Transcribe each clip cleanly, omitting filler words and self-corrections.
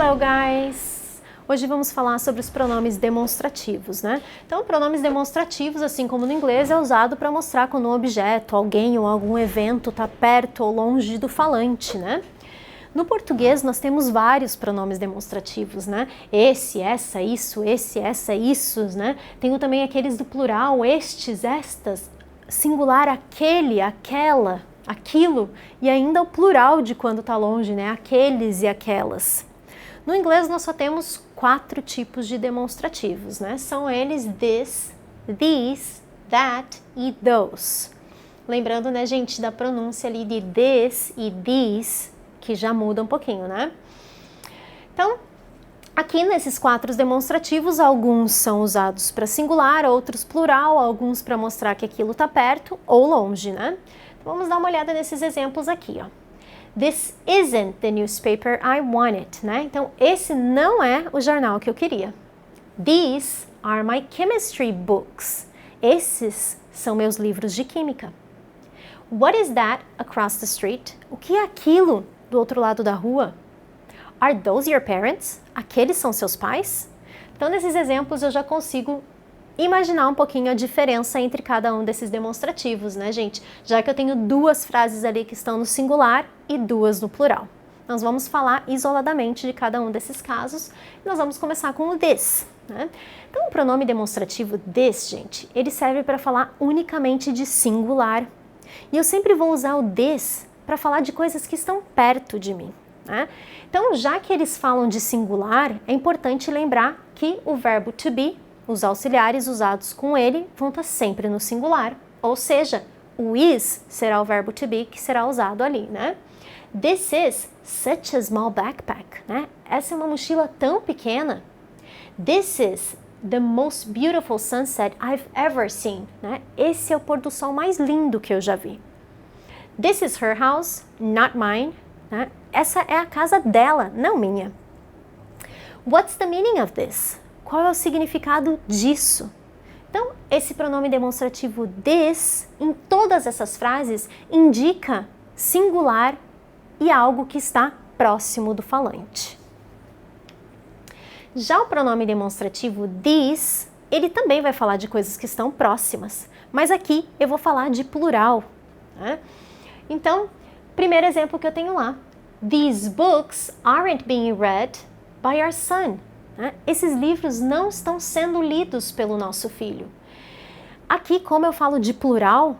Hello, guys! Hoje vamos falar sobre os pronomes demonstrativos, né? Então, pronomes demonstrativos, assim como no inglês, é usado para mostrar quando um objeto, alguém ou algum evento está perto ou longe do falante, né? No português, nós temos vários pronomes demonstrativos, né? Esse, essa, isso, né? Tem também aqueles do plural, estes, estas, singular, aquele, aquela, aquilo, e ainda o plural de quando está longe, né? Aqueles e aquelas. No inglês, nós só temos 4 tipos de demonstrativos, né? São eles this, these, that e those. Lembrando, né, gente, da pronúncia ali de this e these, que já muda um pouquinho, né? Então, aqui nesses 4 demonstrativos, alguns são usados para singular, outros plural, alguns para mostrar que aquilo está perto ou longe, né? Então, vamos dar uma olhada nesses exemplos aqui, ó. This isn't the newspaper I wanted, né? Então, esse não é o jornal que eu queria. These are my chemistry books. Esses são meus livros de química. What is that across the street? O que é aquilo do outro lado da rua? Are those your parents? Aqueles são seus pais? Então, nesses exemplos, eu já consigo imaginar um pouquinho a diferença entre cada um desses demonstrativos, né, gente? Já que eu tenho 2 frases ali que estão no singular e 2 no plural. Nós vamos falar isoladamente de cada um desses casos e nós vamos começar com o this, né? Então, o pronome demonstrativo this, gente, ele serve para falar unicamente de singular. E eu sempre vou usar o this para falar de coisas que estão perto de mim, né? Então, já que eles falam de singular, é importante lembrar que o verbo to be, os auxiliares usados com ele, vão estar sempre no singular, ou seja, o is será o verbo to be que será usado ali, né? This is such a small backpack, né? Essa é uma mochila tão pequena. This is the most beautiful sunset I've ever seen, né? Esse é o pôr do sol mais lindo que eu já vi. This is her house, not mine, né? Essa é a casa dela, não minha. What's the meaning of this? Qual é o significado disso? Então, esse pronome demonstrativo this, em todas essas frases, indica singular e algo que está próximo do falante. Já o pronome demonstrativo these, ele também vai falar de coisas que estão próximas, mas aqui eu vou falar de plural, né? Então, primeiro exemplo que eu tenho lá. These books aren't being read by our son. Esses livros não estão sendo lidos pelo nosso filho. Aqui, como eu falo de plural,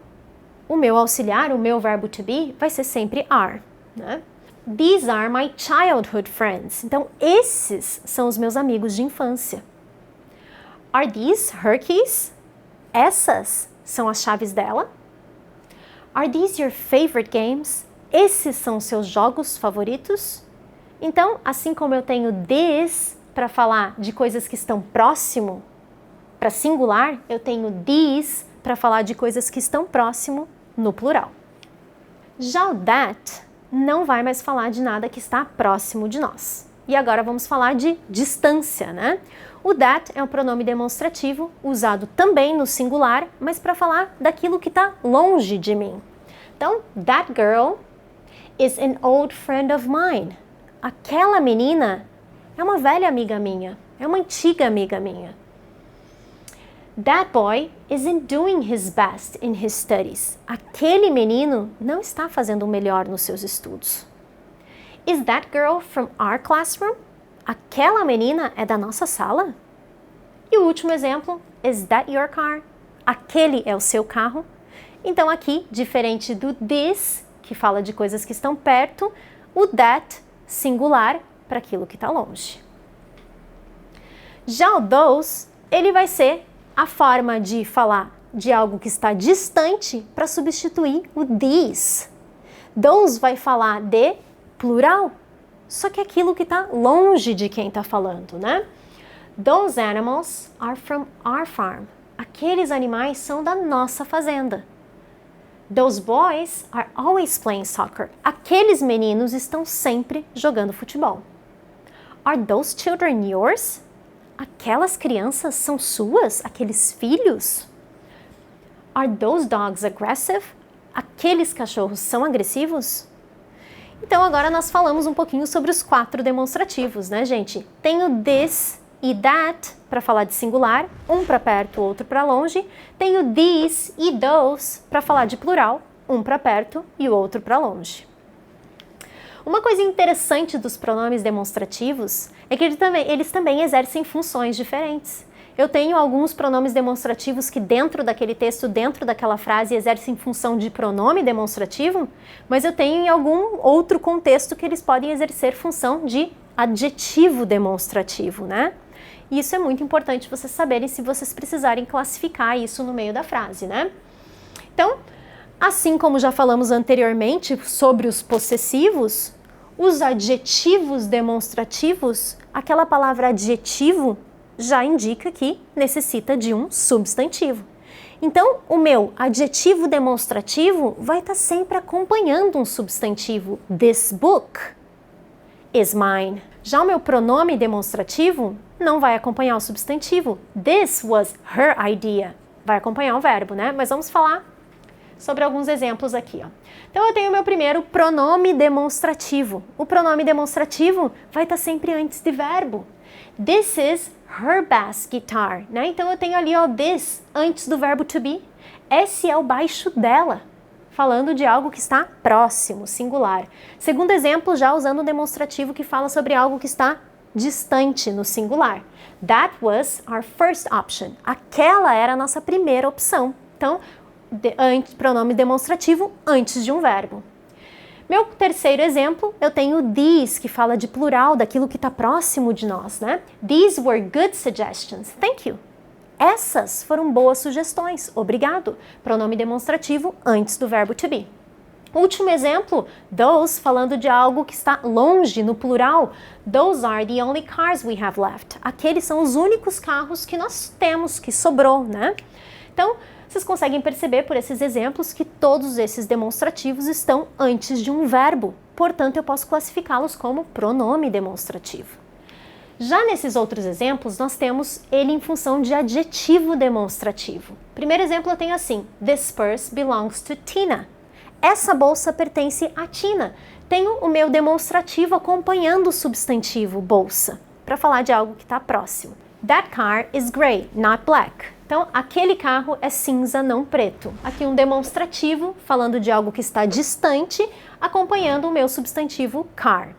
o meu auxiliar, o meu verbo to be, vai ser sempre are, né? These are my childhood friends. Então, esses são os meus amigos de infância. Are these her keys? Essas são as chaves dela? Are these your favorite games? Esses são os seus jogos favoritos? Então, assim como eu tenho this para falar de coisas que estão próximo, para singular, eu tenho these para falar de coisas que estão próximo no plural. Já o that não vai mais falar de nada que está próximo de nós. E agora vamos falar de distância, né? O that é um pronome demonstrativo usado também no singular, mas para falar daquilo que está longe de mim. Então, that girl is an old friend of mine. Aquela menina é uma velha amiga minha, é uma antiga amiga minha. That boy isn't doing his best in his studies. Aquele menino não está fazendo o melhor nos seus estudos. Is that girl from our classroom? Aquela menina é da nossa sala? E o último exemplo, is that your car? Aquele é o seu carro? Então aqui, diferente do this, que fala de coisas que estão perto, o that, singular, para aquilo que está longe. Já o those, ele vai ser a forma de falar de algo que está distante para substituir o these. Those vai falar de plural, só que aquilo que está longe de quem está falando, né? Those animals are from our farm. Aqueles animais são da nossa fazenda. Those boys are always playing soccer. Aqueles meninos estão sempre jogando futebol. Are those children yours? Aquelas crianças são suas? Aqueles filhos? Are those dogs aggressive? Aqueles cachorros são agressivos? Então agora nós falamos um pouquinho sobre os 4 demonstrativos, né, gente? Tenho this e that para falar de singular, um para perto, outro para longe. Tenho these e those para falar de plural, um para perto e o outro para longe. Uma coisa interessante dos pronomes demonstrativos é que eles também exercem funções diferentes. Eu tenho alguns pronomes demonstrativos que dentro daquele texto, dentro daquela frase, exercem função de pronome demonstrativo, mas eu tenho em algum outro contexto que eles podem exercer função de adjetivo demonstrativo, né? E isso é muito importante vocês saberem se vocês precisarem classificar isso no meio da frase, né? Então, assim como já falamos anteriormente sobre os possessivos, os adjetivos demonstrativos, aquela palavra adjetivo já indica que necessita de um substantivo. Então, o meu adjetivo demonstrativo vai estar sempre acompanhando um substantivo. This book is mine. Já o meu pronome demonstrativo não vai acompanhar o substantivo. This was her idea. Vai acompanhar o verbo, né? Mas vamos falar sobre alguns exemplos aqui, ó. Então eu tenho o meu primeiro pronome demonstrativo. O pronome demonstrativo vai estar sempre antes de verbo. This is her bass guitar, né? Então eu tenho ali, ó, this antes do verbo to be. Esse é o baixo dela, falando de algo que está próximo, singular. Segundo exemplo, já usando o demonstrativo que fala sobre algo que está distante no singular. That was our first option. Aquela era a nossa primeira opção. Então, pronome demonstrativo antes de um verbo. Meu terceiro exemplo, eu tenho these, que fala de plural, daquilo que está próximo de nós, né? These were good suggestions. Thank you. Essas foram boas sugestões. Obrigado. Pronome demonstrativo antes do verbo to be. Último exemplo, those, falando de algo que está longe, no plural. Those are the only cars we have left. Aqueles são os únicos carros que nós temos, que sobrou, né? Então, vocês conseguem perceber por esses exemplos que todos esses demonstrativos estão antes de um verbo. Portanto, eu posso classificá-los como pronome demonstrativo. Já nesses outros exemplos, nós temos ele em função de adjetivo demonstrativo. Primeiro exemplo eu tenho assim, this purse belongs to Tina. Essa bolsa pertence a Tina. Tenho o meu demonstrativo acompanhando o substantivo bolsa, para falar de algo que está próximo. That car is gray, not black. Então, aquele carro é cinza, não preto. Aqui um demonstrativo, falando de algo que está distante, acompanhando o meu substantivo car.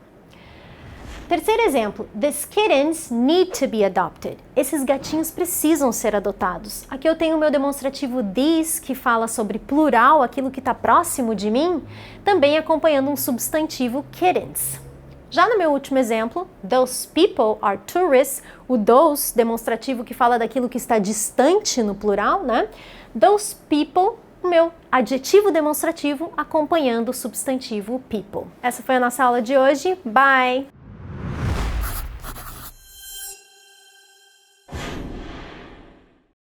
Terceiro exemplo, these kittens need to be adopted. Esses gatinhos precisam ser adotados. Aqui eu tenho o meu demonstrativo these, que fala sobre plural, aquilo que está próximo de mim, também acompanhando um substantivo kittens. Já no meu último exemplo, those people are tourists, o those, demonstrativo que fala daquilo que está distante no plural, né? Those people, o meu adjetivo demonstrativo acompanhando o substantivo people. Essa foi a nossa aula de hoje. Bye!